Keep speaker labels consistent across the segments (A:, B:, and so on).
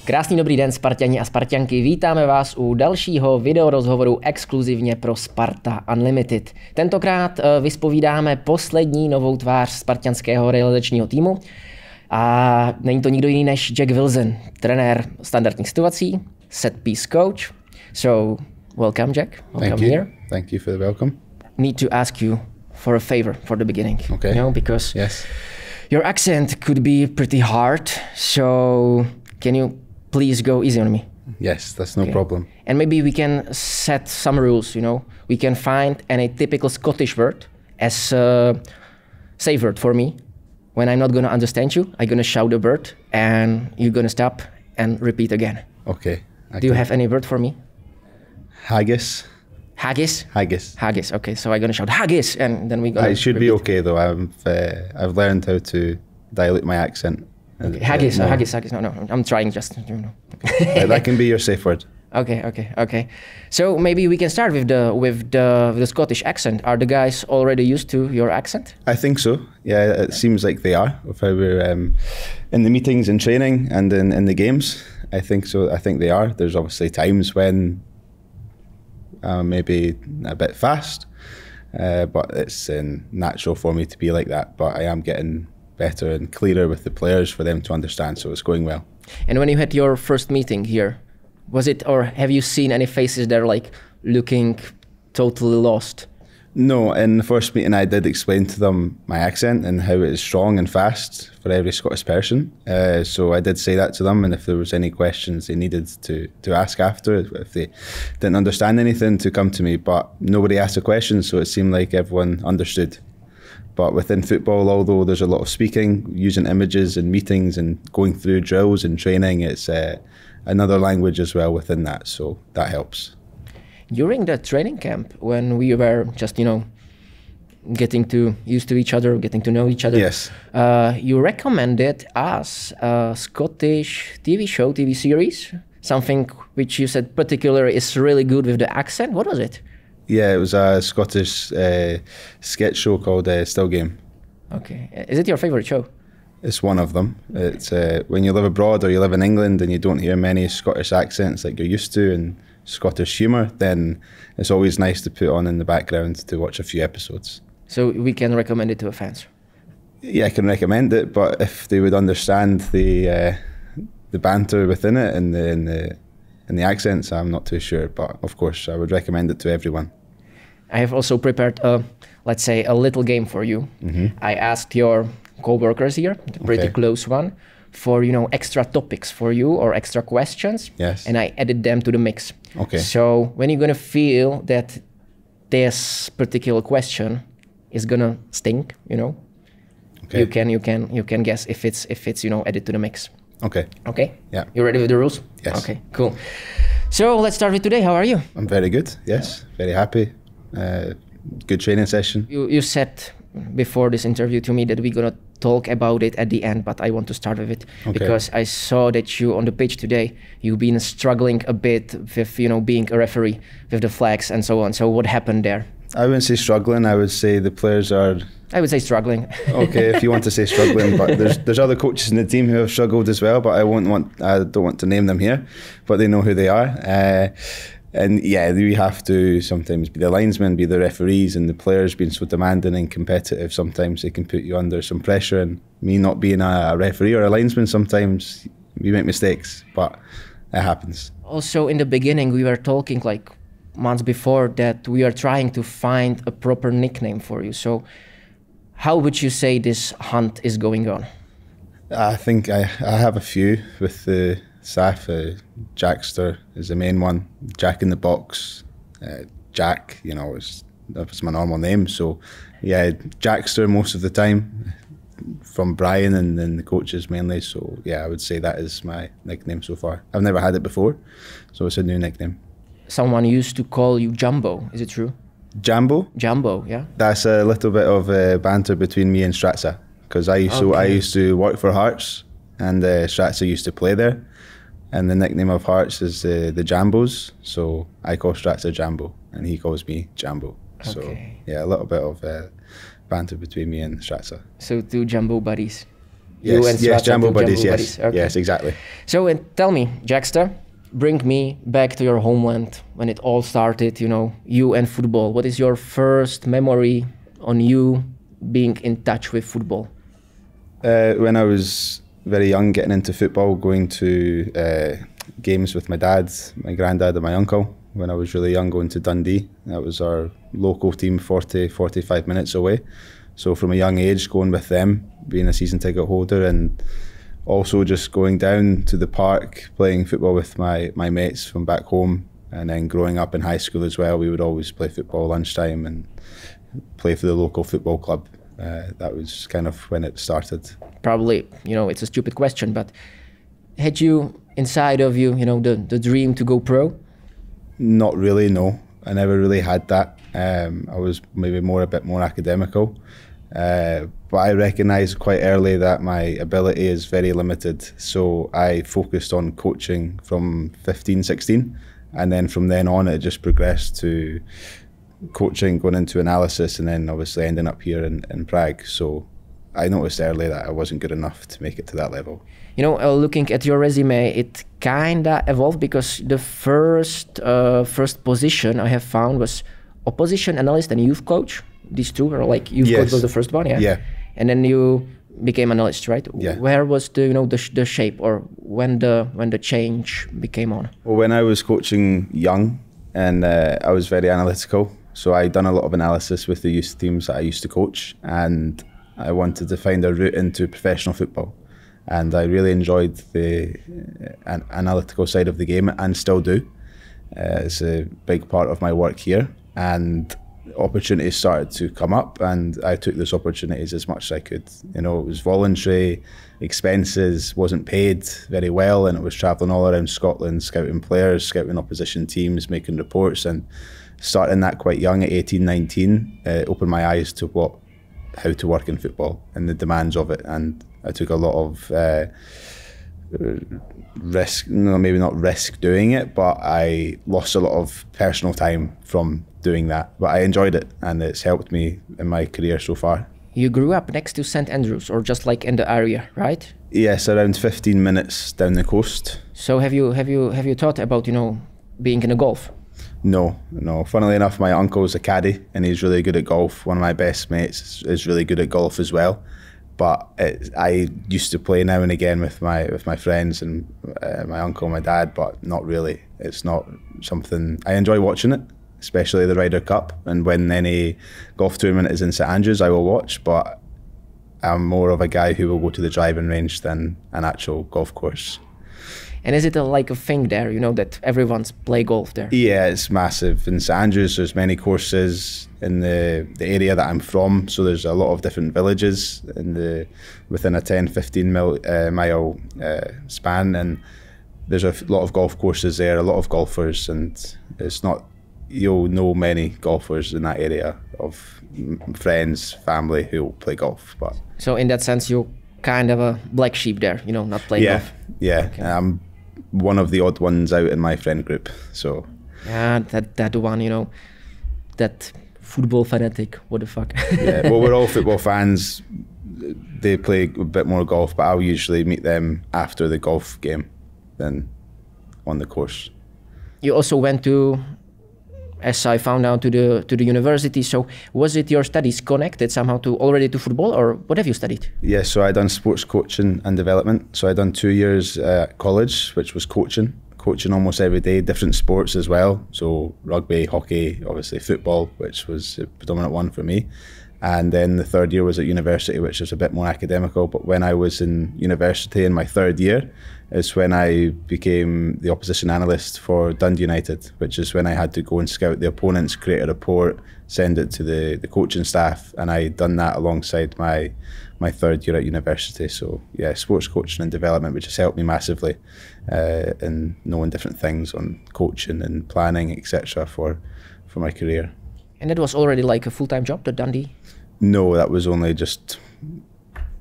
A: Krásný dobrý den, Sparťani a Sparťanky. Vítáme vás u dalšího videorozhovoru exkluzivně pro Sparta Unlimited. Tentokrát vyspovídáme poslední novou tvář spartanského realizačního týmu. A není to nikdo jiný než Jack Wilson, trenér standardních situací, set piece coach. So, welcome Jack. Welcome here.
B: Thank you for the welcome.
A: Need to ask you for a favor for the beginning.
B: Okay.
A: You know, because
B: yes,
A: your accent could be pretty hard. So, can you please go easy on me?
B: Yes, that's no problem.
A: And maybe we can set some rules, you know. We can find any typical Scottish word as a safe word for me. When I'm not going to understand you, I'm going to shout the word and you're going to stop and repeat again.
B: Okay.
A: Do you have any word for me?
B: Haggis.
A: Haggis?
B: Haggis.
A: Haggis, okay. So I'm going to shout haggis and then we're going to
B: It should
A: repeat.
B: be okay though. I've learned how to dilute my accent.
A: Okay. Haggis,
B: no.
A: haggis. No, I'm trying just, you know.
B: That can be your safe word.
A: Okay. So maybe we can start with the Scottish accent. Are the guys already used to your accent?
B: I think so. Yeah, it seems like they are. With how we're in the meetings and training and in the games, I think so. I think they are. There's obviously times when maybe a bit fast, but it's natural for me to be like that. But I am getting better and clearer with the players for them to understand. So it's going well.
A: And when you had your first meeting here, was it, or have you seen any faces that are like looking totally lost?
B: No, in the first meeting I did explain to them my accent and how it is strong and fast for every Scottish person. So I did say that to them, and if there was any questions they needed to ask after, if they didn't understand anything, to come to me. But nobody asked a question, so it seemed like everyone understood. But within football, although there's a lot of speaking, using images in meetings and going through drills and training, it's another language as well within that, so that helps.
A: During the training camp, when we were just, you know, getting used to each other, getting to know each other,
B: yes,
A: you recommended us a Scottish TV series, something which you said particularly is really good with the accent. What was it? Yeah,
B: it was a Scottish sketch show called Still Game.
A: Okay. Is it your favorite show?
B: It's one of them. It's when you live abroad or you live in England and you don't hear many Scottish accents like you're used to and Scottish humour, then it's always nice to put on in the background to watch a few episodes. So
A: we can recommend it to the fans?
B: Yeah, I can recommend it, but if they would understand the banter within it and the accents, I'm not too sure. But of course, I would recommend it to everyone.
A: I have also prepared, let's say, a little game for you.
B: Mm-hmm.
A: I asked your co-workers here, the pretty close one, for, you know, extra topics for you or extra questions.
B: Yes.
A: And I added them to the mix.
B: Okay.
A: So when you're gonna feel that this particular question is gonna stink, you know,
B: okay,
A: you can guess if it's you know, added to the mix.
B: Okay.
A: Okay.
B: Yeah.
A: You ready with the rules?
B: Yes.
A: Okay. Cool. So let's start with today. How are you?
B: I'm very good. Yes. Very happy. Good training session.
A: You said before this interview to me that we're gonna talk about it at the end, but I want to start with it because I saw that you on the pitch today, you've been struggling a bit with, you know, being a referee with the flags and so on. So what happened there?
B: I wouldn't say struggling. I would say the players are.
A: I would say struggling.
B: Okay, if you want to say struggling, but there's other coaches in the team who have struggled as well, but I don't want to name them here, but they know who they are. And yeah, we have to sometimes be the linesmen, be the referees, and the players being so demanding and competitive, sometimes they can put you under some pressure. And me not being a referee or a linesman, sometimes we make mistakes, but it happens.
A: Also, in the beginning, we were talking like months before that we are trying to find a proper nickname for you. So how would you say this hunt is going on?
B: I think I have a few with the staff. Jackster is the main one. Jack in the box. Jack, you know, that's my normal name. So yeah, Jackster most of the time, from Brian and the coaches mainly. So yeah, I would say that is my nickname so far. I've never had it before, so it's a new nickname.
A: Someone used to call you Jumbo, is it true?
B: Jambo?
A: Jumbo, yeah.
B: That's a little bit of banter between me and Stratza, because I used to work for Hearts, and Stratza used to play there, and the nickname of Hearts is the Jambos, so I call Stratza Jambo, and he calls me Jambo. So yeah, a little bit of banter between me and Stratza.
A: So two Jumbo buddies.
B: Yes, Jambo Buddies, yes.
A: Buddies. Okay.
B: Yes, exactly.
A: So tell me, Jackster, bring me back to your homeland when it all started, you and football. What is your first memory on you being in touch with football?
B: When I was very young, getting into football, going to games with my dad, my granddad and my uncle. When I was really young, going to Dundee. That was our local team, 45 minutes away. So from a young age, going with them, being a season ticket holder, and also just going down to the park, playing football with my mates from back home. And then growing up in high school as well, we would always play football lunchtime and play for the local football club. That was kind of when it started.
A: Probably, it's a stupid question, but had you inside of you, the dream to go pro?
B: Not really, no. I never really had that. I was maybe a bit more academical. But I recognised quite early that my ability is very limited. So I focused on coaching from 15, 16. And then from then on, it just progressed to coaching, going into analysis, and then obviously ending up here in Prague. So I noticed early that I wasn't good enough to make it to that level.
A: Looking at your resume, it kinda evolved, because the first position I have found was opposition analyst and youth coach. These two are like youth coach was the first one, yeah.
B: Yeah.
A: And then you became analyst, right?
B: Yeah.
A: Where was the shape, or when the change became on?
B: Well, when I was coaching young, and I was very analytical, so I done a lot of analysis with the youth teams that I used to coach, and I wanted to find a route into professional football. And I really enjoyed the analytical side of the game, and still do. It's a big part of my work here, and opportunities started to come up, and I took those opportunities as much as I could. It was voluntary, expenses, wasn't paid very well, and it was travelling all around Scotland, scouting players, scouting opposition teams, making reports, and starting that quite young at 18, 19, opened my eyes to how to work in football and the demands of it. And I took a lot of risk, maybe not risk doing it, but I lost a lot of personal time from doing that. But I enjoyed it, and it's helped me in my career so far.
A: You grew up next to St Andrews, or just like in the area, right?
B: Yes, around 15 minutes down the coast.
A: So have you thought about being in a golf?
B: No. Funnily enough, my uncle's a caddy, and he's really good at golf. One of my best mates is really good at golf as well. But I used to play now and again with my friends and my uncle and my dad, but not really. It's not something I enjoy watching it, especially the Ryder Cup. And when any golf tournament is in St Andrews, I will watch. But I'm more of a guy who will go to the driving range than an actual golf course.
A: And is it like a thing there, that everyone's play golf there?
B: Yeah, it's massive. In St Andrews, there's many courses in the area that I'm from. So there's a lot of different villages within a 10, 15 mile span. And there's a lot of golf courses there, a lot of golfers. And you'll know many golfers in that area, of friends, family who play golf. But
A: so in that sense, you're kind of a black sheep there, not playing golf?
B: Yeah.
A: Okay.
B: I'm one of the odd ones out in my friend group. So
A: yeah, that one, that football fanatic, what the fuck.
B: Yeah, well, we're all football fans. They play a bit more golf, but I'll usually meet them after the golf game than on the course.
A: You also went to, as I found out, to the university. So was it your studies connected somehow already to football, or what have you studied?
B: Yeah, so I done sports coaching and development. So I done 2 years at college, which was coaching almost every day, different sports as well. So rugby, hockey, obviously football, which was the predominant one for me. And then the third year was at university, which was a bit more academical. But when I was in university in my third year is when I became the opposition analyst for Dundee United, which is when I had to go and scout the opponents, create a report, send it to the coaching staff. And I done that alongside my third year at university. So yeah, sports coaching and development, which has helped me massively in knowing different things on coaching and planning, etc. for my career.
A: And it was already like a full-time job, the Dundee?
B: No, that was only just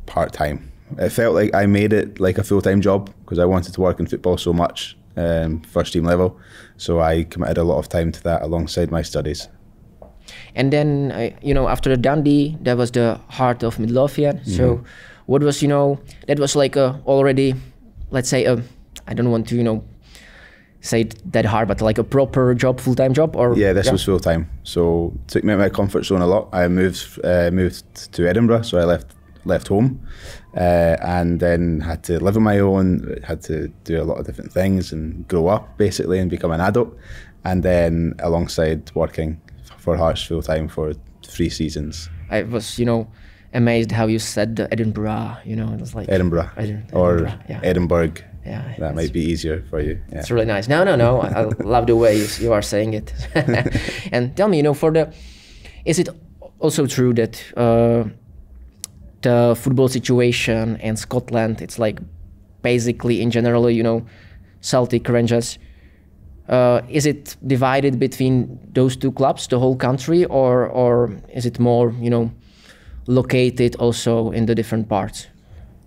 B: part-time. It felt like I made it like a full-time job because I wanted to work in football so much, first team level. So I committed a lot of time to that alongside my studies.
A: And then, after the Dundee, there was the Heart of Midlothian. Mm-hmm. So what was, you know, that was like a already, let's say, I don't want to, you know, say it that hard, but like a proper job, full-time job, or?
B: Yeah, this was full-time. So took me out of my comfort zone a lot. I moved to Edinburgh, so I left home, and then had to live on my own, had to do a lot of different things and grow up basically and become an adult. And then alongside working for Hearts full-time for 3 seasons.
A: I was, you know, amazed how you said the Edinburgh, you know, it was like...
B: Edinburgh. Or yeah. Edinburgh.
A: Yeah,
B: that might be easier for you. Yeah.
A: It's really nice. No. I love the way you are saying it. And tell me, you know, is it also true that the football situation in Scotland, it's like basically in general, you know, Celtic, Rangers, is it divided between those 2 clubs, the whole country, or is it more, you know, located also in the different parts?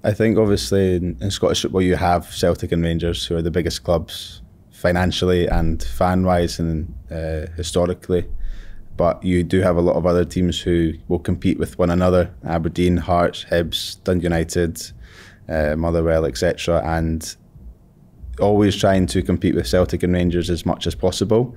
B: I think obviously in Scottish football you have Celtic and Rangers, who are the biggest clubs financially and fan-wise and historically. But you do have a lot of other teams who will compete with one another: Aberdeen, Hearts, Hibs, Dundee United, Motherwell, etc. And always trying to compete with Celtic and Rangers as much as possible.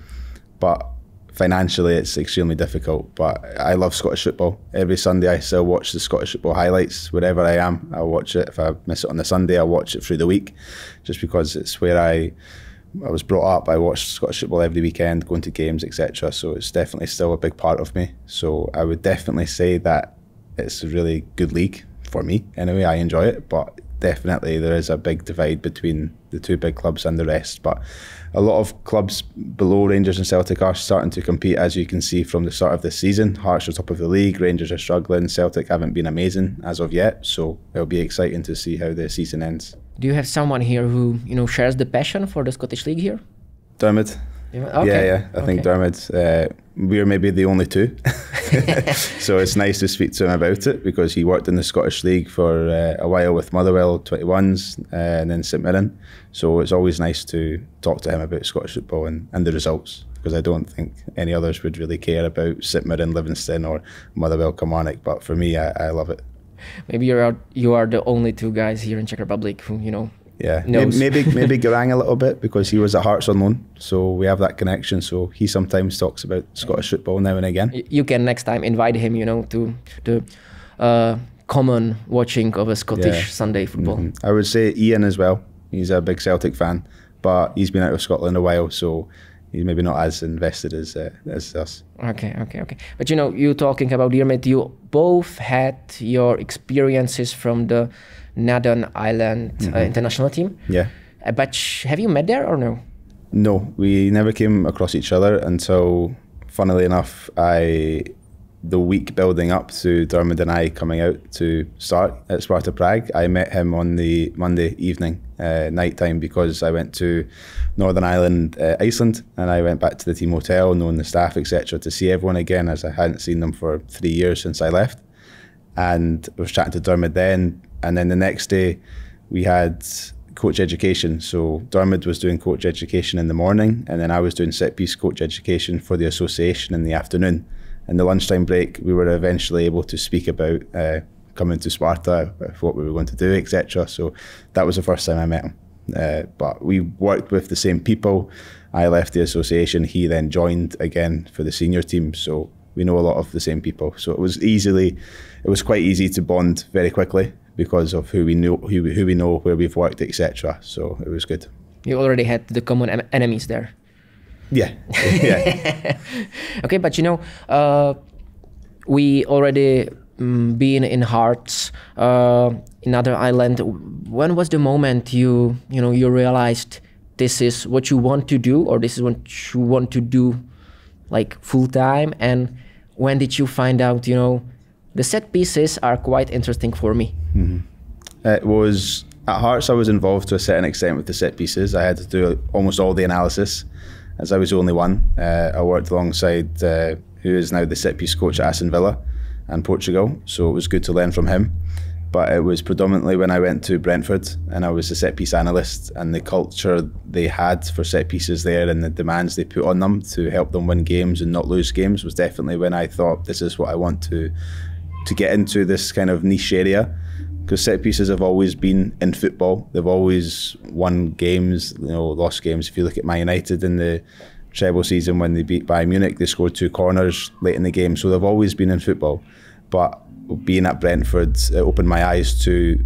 B: But financially it's extremely difficult. But I love Scottish football. Every Sunday I still watch the Scottish football highlights. Wherever I am, I'll watch it. If I miss it on the Sunday, I'll watch it through the week, just because it's where I was brought up. I watched Scottish football every weekend, going to games, etc. So it's definitely still a big part of me. So I would definitely say that it's a really good league for me. Anyway, I enjoy it, but definitely there is a big divide between the 2 big clubs and the rest. But a lot of clubs below Rangers and Celtic are starting to compete, as you can see from the start of this season. Hearts are top of the league, Rangers are struggling, Celtic haven't been amazing as of yet, so it'll be exciting to see how the season ends.
A: Do you have someone here who, you know, shares the passion for the Scottish League here?
B: Dermot.
A: Okay.
B: Yeah. I think Dermot, we're maybe the only 2. So it's nice to speak to him about it, because he worked in the Scottish League for a while with Motherwell 21s and then St Mirren. So it's always nice to talk to him about Scottish football and the results, because I don't think any others would really care about St Mirren, Livingston or Motherwell, Kilmarnock. But for me, I love it.
A: Maybe you are the only 2 guys here in Czech Republic who, you know,
B: yeah,
A: knows.
B: maybe 𝐔𝐍𝒂𝒄𝒌 a little bit, because he was at Hearts on loan, so we have that connection. So he sometimes talks about Scottish football now and again.
A: You can next time invite him, you know, to the common watching of a Scottish Sunday football.
B: I would say Ian as well. He's a big Celtic fan, but he's been out of Scotland a while, so he's maybe not as invested as us.
A: Okay. But you know, you talking about Dermot, you both had your experiences from the Northern Ireland international team.
B: Yeah.
A: But have you met there or no?
B: No, we never came across each other until, funnily enough, the week building up to Dermot and I coming out to start at Sparta Prague, I met him on the Monday evening, night time, because I went to Northern Ireland, Iceland, and I went back to the team hotel, knowing the staff, etc., to see everyone again, as I hadn't seen them for 3 years since I left. And I was chatting to Dermot then, and then the next day we had coach education. So Dermot was doing coach education in the morning, and then I was doing set piece coach education for the association in the afternoon. And the lunchtime break, we were eventually able to speak about coming to Sparta, what we were going to do, etc. So that was the first time I met him. But we worked with the same people. I left the association, he then joined again for the senior team. So we know a lot of the same people. So it was quite easy to bond very quickly, because of who we know, where we've worked, etc. So it was good.
A: You already had the common enemies there.
B: Yeah.
A: Okay, but you know, we already been in Hearts, in other island. When was the moment you realized this is what you want to do, or this is what you want to do, like full time? And when did you find out, the set pieces are quite interesting for me?
B: Mm-hmm. It was at Hearts. I was involved to a certain extent with the set pieces. I had to do almost all the analysis, as I was the only one. I worked alongside who is now the set piece coach at Aston Villa and Portugal, so it was good to learn from him. But it was predominantly when I went to Brentford and I was a set piece analyst, and the culture they had for set pieces there and the demands they put on them to help them win games and not lose games was definitely when I thought, this is what I want to get into, this kind of niche area. because set pieces have always been in football. They've always won games, you know, lost games. If you look at Man United in the treble season when they beat Bayern Munich, they scored 2 corners late in the game. So they've always been in football. But being at Brentford, it opened my eyes to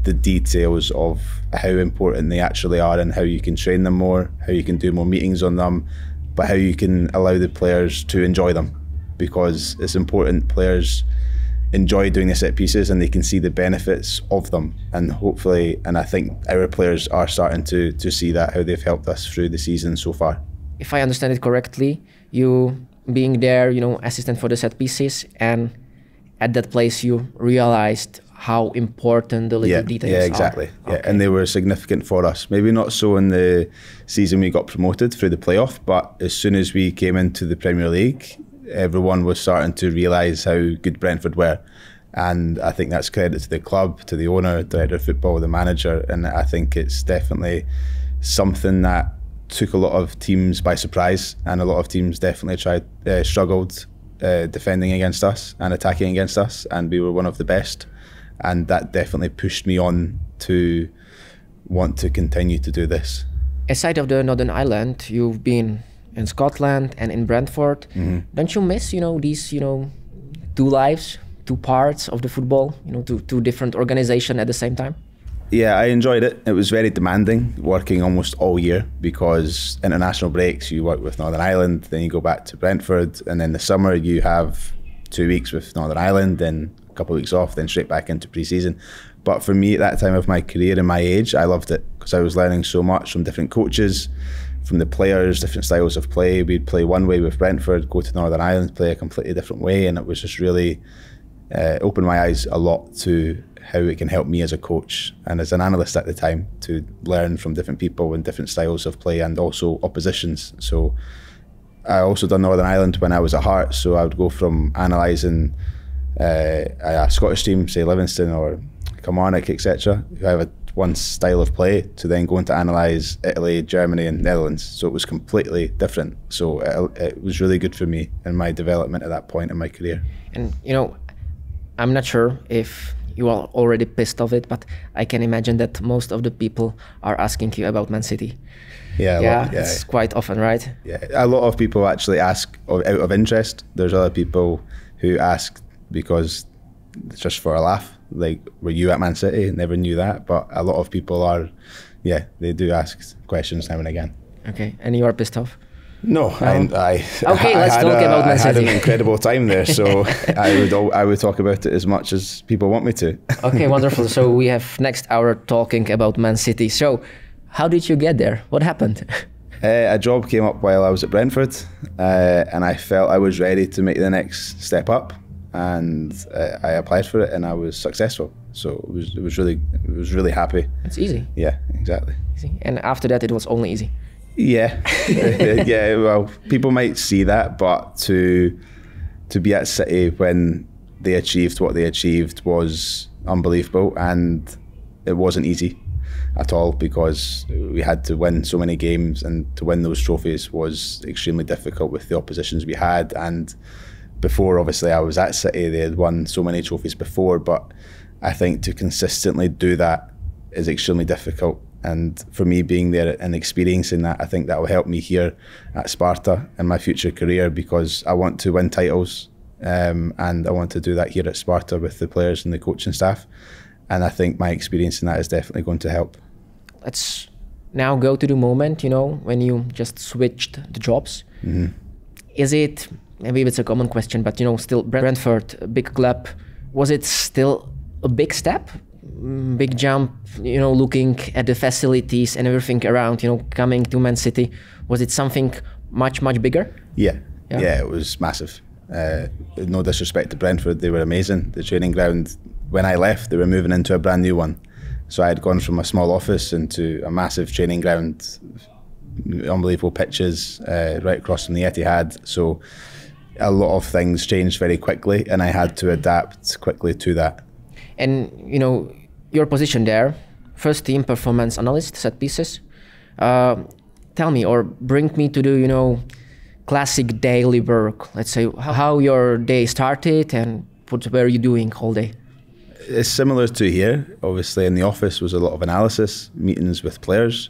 B: the details of how important they actually are and how you can train them more, how you can do more meetings on them, but how you can allow the players to enjoy them, because it's important players enjoy doing the set pieces and they can see the benefits of them. And hopefully, and I think our players are starting to see that, how they've helped us through the season so far.
A: If I understand it correctly, you being there, you know, assistant for the set pieces, and at that place you realized how important the little details are.
B: Yeah, exactly.
A: Okay.
B: Yeah, and they were significant for us. Maybe not so in the season we got promoted through the playoff, but as soon as we came into the Premier League, everyone was starting to realise how good Brentford were. And I think that's credit to the club, to the owner, director of football, the manager, and I think it's definitely something that took a lot of teams by surprise, and a lot of teams definitely struggled defending against us and attacking against us, and we were one of the best. And that definitely pushed me on to want to continue to do this.
A: Aside of the Northern Ireland, you've been in Scotland and in Brentford.
B: Mm-hmm.
A: Don't you miss, you know, these, you know, 2 lives, 2 parts of the football, you know, two different organizations at the same time?
B: Yeah, I enjoyed it. It was very demanding, working almost all year, because international breaks, you work with Northern Ireland, then you go back to Brentford, and then the summer you have 2 weeks with Northern Ireland, then a couple of weeks off, then straight back into pre-season. But for me at that time of my career and my age, I loved it, because I was learning so much from different coaches, from the players, different styles of play. We'd play one way with Brentford, go to Northern Ireland, play a completely different way, and it was just really opened my eyes a lot to how it can help me as a coach and as an analyst at the time, to learn from different people and different styles of play and also oppositions. So I also done Northern Ireland when I was at Hearts, so I would go from analysing a Scottish team, say Livingston or Kilmarnock, etc., who have one style of play, to then going to analyse Italy, Germany and Netherlands. So it was completely different. So it was really good for me in my development at that point in my career.
A: And, you know, I'm not sure if you are already pissed off it, but I can imagine that most of the people are asking you about Man City.
B: Yeah,
A: it's quite often, right?
B: Yeah, a lot of people actually ask out of interest. There's other people who ask because it's just for a laugh. Like, were you at Man City? Never knew that. But a lot of people are, yeah, they do ask questions now and again.
A: Okay, and you are pissed off?
B: No,
A: okay, let's talk about Man City.
B: I had an incredible time there, so I would talk about it as much as people want me to.
A: Okay, wonderful. So we have next hour talking about Man City. So how did you get there? What happened?
B: A job came up while I was at Brentford, and I felt I was ready to make the next step up, and I applied for it, and I was successful. So it was really happy.
A: It's easy.
B: Yeah, exactly.
A: Easy. And after that, it was only easy.
B: Yeah, yeah. Well, people might see that, but to be at City when they achieved what they achieved was unbelievable, and it wasn't easy at all, because we had to win so many games, and to win those trophies was extremely difficult with the oppositions we had. And before, obviously, I was at City, they had won so many trophies before, but I think to consistently do that is extremely difficult. And for me, being there and experiencing that, I think that will help me here at Sparta in my future career, because I want to win titles, and I want to do that here at Sparta with the players and the coaching staff. And I think my experience in that is definitely going to help.
A: Let's now go to the moment, you know, when you just switched the jobs.
B: Mm-hmm.
A: Is it, maybe it's a common question, but, you know, still Brentford, a big club, was it still a big step? Big jump, you know, looking at the facilities and everything around, you know, coming to Man City? Was it something much, much bigger?
B: Yeah, it was massive. No disrespect to Brentford, they were amazing. The training ground, when I left, they were moving into a brand new one. So I had gone from a small office into a massive training ground, unbelievable pitches right across from the Etihad. So a lot of things changed very quickly, and I had to adapt quickly to that.
A: And, you know, your position there, first team performance analyst, set pieces. Tell me, or bring me to the, you know, classic daily work. Let's say how your day started and what were you doing all day?
B: It's similar to here. Obviously, in the office was a lot of analysis, meetings with players,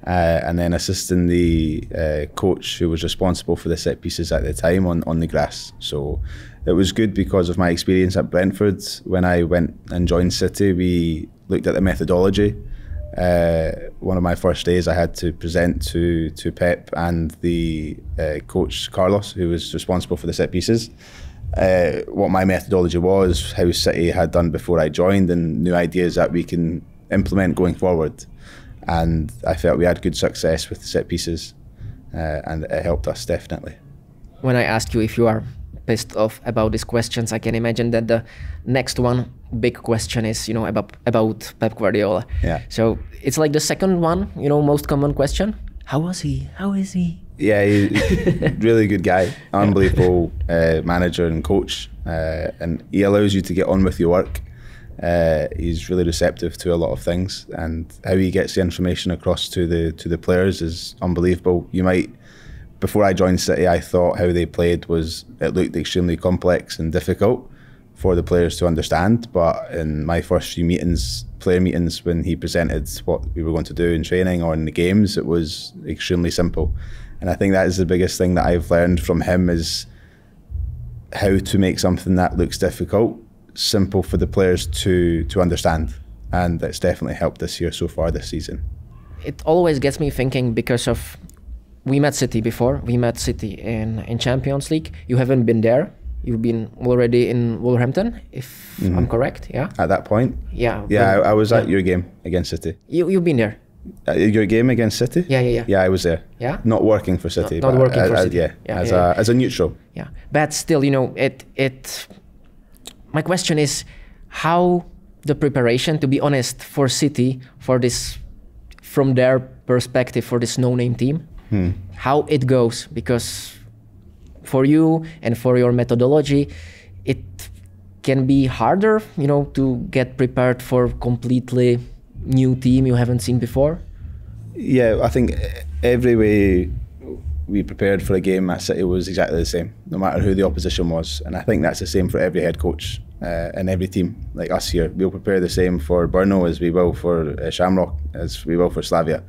B: and then assisting the coach who was responsible for the set pieces at the time on the grass. So it was good because of my experience at Brentford. When I went and joined City, we looked at the methodology. One of my first days I had to present to Pep and the coach Carlos, who was responsible for the set pieces, what my methodology was, how City had done before I joined, and new ideas that we can implement going forward. And I felt we had good success with the set pieces, and it helped us definitely.
A: When I ask you if you are pissed off about these questions, I can imagine that the next one big question is, about Pep Guardiola.
B: Yeah.
A: So it's like the second one, most common question. How was he? How is he?
B: Yeah, he's a really good guy, unbelievable manager and coach, and he allows you to get on with your work. He's really receptive to a lot of things, and how he gets the information across to the players is unbelievable. Before I joined City, I thought how they played it looked extremely complex and difficult for the players to understand. But in my first few player meetings, when he presented what we were going to do in training or in the games, it was extremely simple. And I think that is the biggest thing that I've learned from him, is how to make something that looks difficult simple for the players to understand. And it's definitely helped this year so far, this season.
A: It always gets me thinking, because of we met City before. We met City in Champions League. You haven't been there. You've been already in Wolverhampton, if I'm correct. Yeah.
B: At that point.
A: Yeah.
B: Yeah, I was at your game against City.
A: You've been there.
B: Your game against City?
A: Yeah.
B: Yeah, I was there.
A: Yeah.
B: Not working for City.
A: Not working for City.
B: Yeah. As a neutral.
A: Yeah, but still, my question is how the preparation, to be honest, for City, for this, from their perspective, for this no-name team, how it goes, because for you and for your methodology, it can be harder, to get prepared for completely new team you haven't seen before.
B: Yeah, I think every way we prepared for a game at City was exactly the same, no matter who the opposition was. And I think that's the same for every head coach and every team. Like us here, we'll prepare the same for Brno as we will for Shamrock, as we will for Slavia.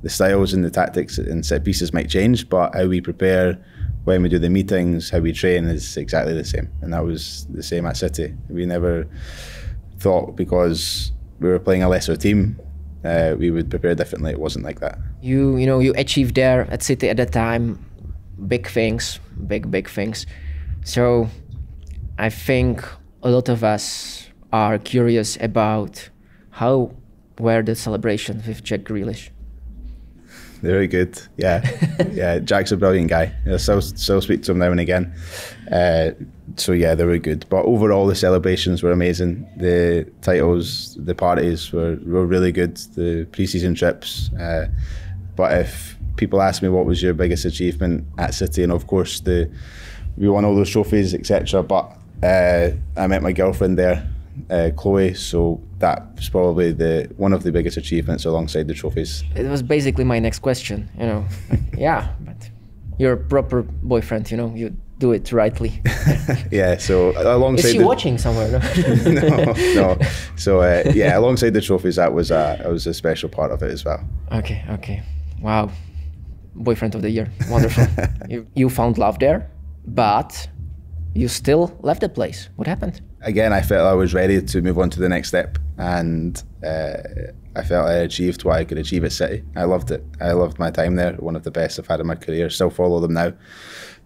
B: The styles and the tactics and set pieces might change, but how we prepare when we do the meetings, how we train is exactly the same. And that was the same at City. We never thought because we were playing a lesser team, we would prepare differently. It wasn't like that.
A: You achieved there at City at that time big things, big things. So I think a lot of us are curious about how were the celebrations with Jack Grealish.
B: Very good. Yeah. Yeah, Jack's a brilliant guy. I still speak to him now and again. So yeah, they were good. But overall, the celebrations were amazing. The titles, the parties were really good. The pre-season trips. But if people ask me what was your biggest achievement at City, and of course we won all those trophies, etc. But I met my girlfriend there, Chloe. So that was probably one of the biggest achievements alongside the trophies.
A: It was basically my next question. Yeah, but you're a proper boyfriend. You do it rightly.
B: Yeah. So alongside.
A: Is she watching somewhere? No.
B: No. So yeah, alongside the trophies, that was a special part of it as well.
A: Okay. Wow, boyfriend of the year, wonderful. You found love there, but you still left the place. What happened?
B: Again, I felt I was ready to move on to the next step, and I felt I achieved what I could achieve at City. I loved it. I loved my time there. One of the best I've had in my career. Still follow them now.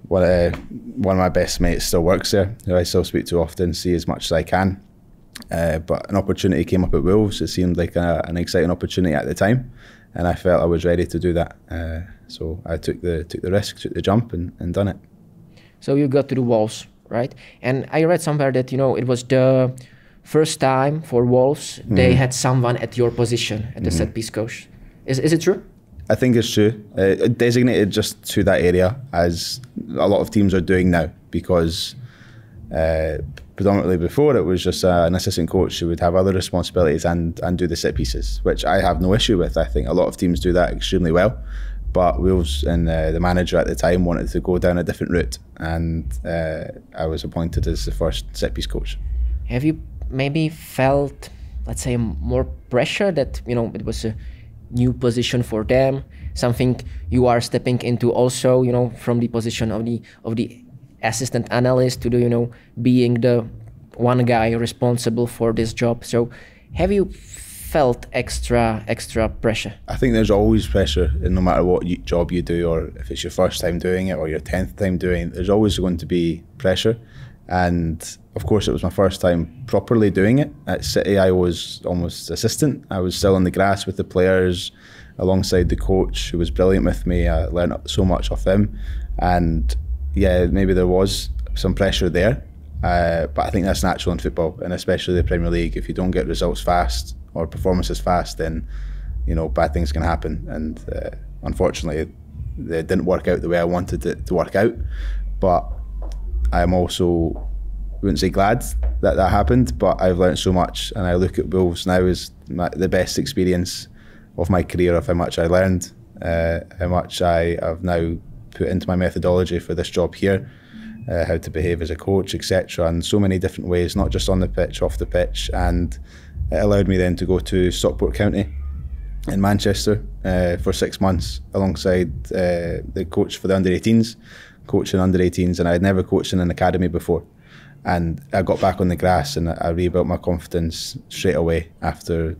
B: One of my best mates still works there, who I still speak to often, see as much as I can. But an opportunity came up at Wolves. It seemed like an exciting opportunity at the time, and I felt I was ready to do that. So I took the risk, took the jump, and done it.
A: So you got to the Wolves, right? And I read somewhere that it was the first time for Wolves they had someone at your position at the set piece coach. Is it true?
B: I think it's true. Designated just to that area, as a lot of teams are doing now, because predominantly before it was just an assistant coach who would have other responsibilities and do the set pieces, which I have no issue with. I think a lot of teams do that extremely well. But Wolves and the manager at the time wanted to go down a different route, and I was appointed as the first set piece coach.
A: Have you maybe felt, let's say, more pressure that, you know, it was a new position for them, something you are stepping into also, you know, from the position of the assistant analyst to the, you know, being the one guy responsible for this job. So have you felt extra pressure?
B: I think there's always pressure, and no matter what job you do, or if it's your first time doing it or your 10th time doing it, there's always going to be pressure. And of course it was my first time properly doing it. At City I was almost assistant. I was still on the grass with the players alongside the coach, who was brilliant with me. I learned so much off him, and yeah, maybe there was some pressure there, but I think that's natural in football, and especially the Premier League. If you don't get results fast or performances fast, then, you know, bad things can happen, and unfortunately it didn't work out the way I wanted it to work out. But I'm also, wouldn't say glad that that happened, but I've learned so much, and I look at Wolves now as the best experience of my career, of how much I learned, how much I have now put into my methodology for this job here, how to behave as a coach, etc., and so many different ways, not just on the pitch, off the pitch. And it allowed me then to go to Stockport County in Manchester for 6 months alongside the coach for the under-18s, coaching under-18s, and I had never coached in an academy before. And I got back on the grass, and I rebuilt my confidence straight away after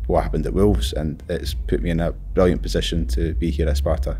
B: what happened at Wolves, and it's put me in a brilliant position to be here at Sparta.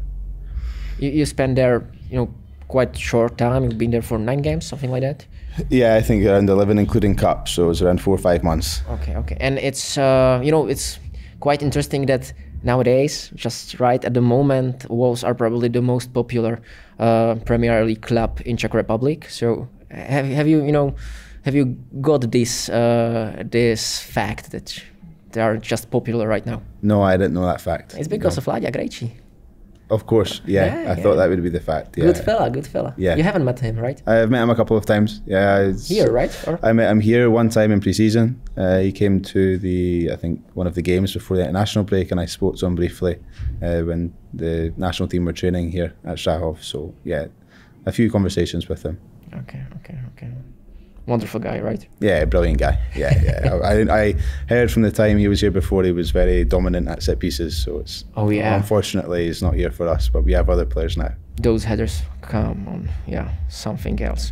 A: You spent there, you know, quite short time. You've been there for 9 games, something like that?
B: Yeah, I think around 11, including cup, so it was around 4 or 5 months.
A: Okay. And it's, you know, it's quite interesting that nowadays, just right at the moment, Wolves are probably the most popular Premier League club in Czech Republic. So have you got this this fact that they are just popular right now?
B: No, I didn't know that fact.
A: It's because of 𝐔𝐍𝒂𝒄𝒌 𝾊𝒍𝒔𝒐𝒏.
B: Of course, yeah. I thought that would be the fact. Yeah.
A: Good fella.
B: Yeah.
A: You haven't met him, right?
B: I've met him a couple of times. Yeah.
A: Here, right? Or?
B: I met him here one time in pre-season. He came to I think one of the games before the international break, and I spoke to him briefly when the national team were training here at Strahov. So yeah, a few conversations with him.
A: Okay. Wonderful guy, right?
B: Yeah, brilliant guy. Yeah. I heard from the time he was here before, he was very dominant at set pieces. So it's unfortunately he's not here for us, but we have other players now.
A: Those headers, come on, yeah, something else.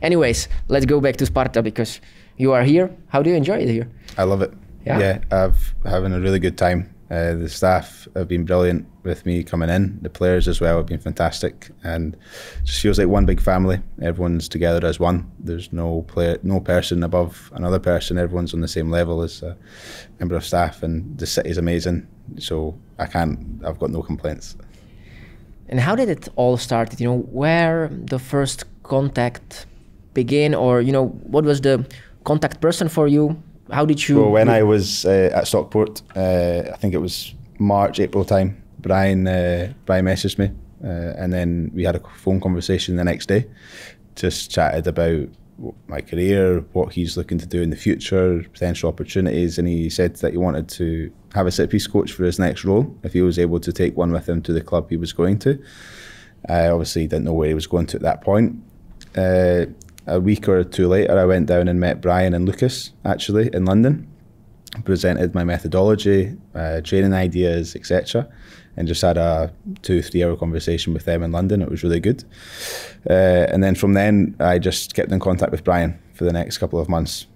A: Anyways, let's go back to Sparta, because you are here. How do you enjoy it here?
B: I love it. Yeah, I've having a really good time. The staff have been brilliant with me coming in. The players as well have been fantastic, and it just feels like one big family. Everyone's together as one. There's no person above another person. Everyone's on the same level as a member of staff, and the city's amazing. So I've got no complaints.
A: And how did it all start? You know, where the first contact began, or, you know, what was the contact person for you? How did you...
B: Well, when I was at Stockport, I think it was March, April time, Brian messaged me, and then we had a phone conversation the next day, just chatted about my career, what he's looking to do in the future, potential opportunities, and he said that he wanted to have a set-piece coach for his next role, if he was able to take one with him to the club he was going to. I obviously didn't know where he was going to at that point. A week or two later, I went down and met Brian and Lucas, actually, in London, presented my methodology, training ideas, etc., and just had a 2-3 hour conversation with them in London. It was really good. And then from then, I just kept in contact with Brian for the next couple of months.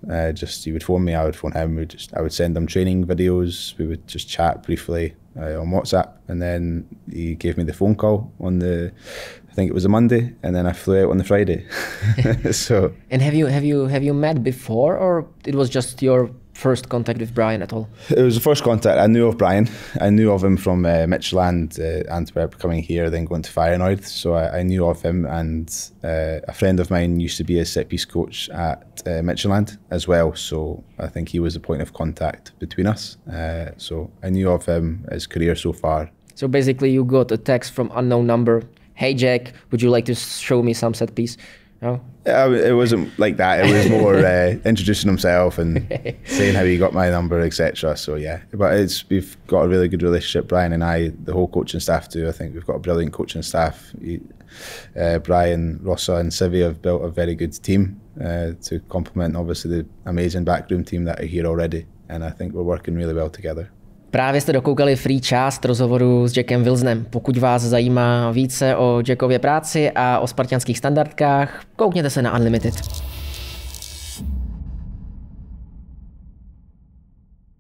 B: He would phone me, I would phone him, I would send him training videos, we would just chat briefly on WhatsApp, and then he gave me the phone call on I think it was a Monday, and then I flew out on the Friday. So. And
A: have you met before, or it was just your first contact with Brian at all?
B: It was the first contact. I knew of Brian. I knew of him from Midtjylland, Antwerp, coming here, then going to Feyenoord. So I knew of him, and a friend of mine used to be a set-piece coach at Midtjylland as well. So I think he was a point of contact between us. So I knew of him, his career so far.
A: So basically you got a text from unknown number. Hey Jack, would you like to show me some set piece? Jo?
B: Yeah, it wasn't like that. It was more introducing himself and saying how he got my number, etc. So yeah, but we've got a really good relationship, Brian and I, the whole coaching staff too. I think we've got a brilliant coaching staff. Brian, Rossa and 𝐔𝒂𝒄𝒌 have built a very good team to complement obviously the amazing backroom team that are here already, and I think we're working really well together.
A: Právě jste dokoukali free část rozhovoru s 𝐔𝒂𝒄𝒌em Wilsonem. Pokud vás zajímá více o 𝐔𝒂𝒄ově práci a o spartanských standardkách, koukněte se na Unlimited.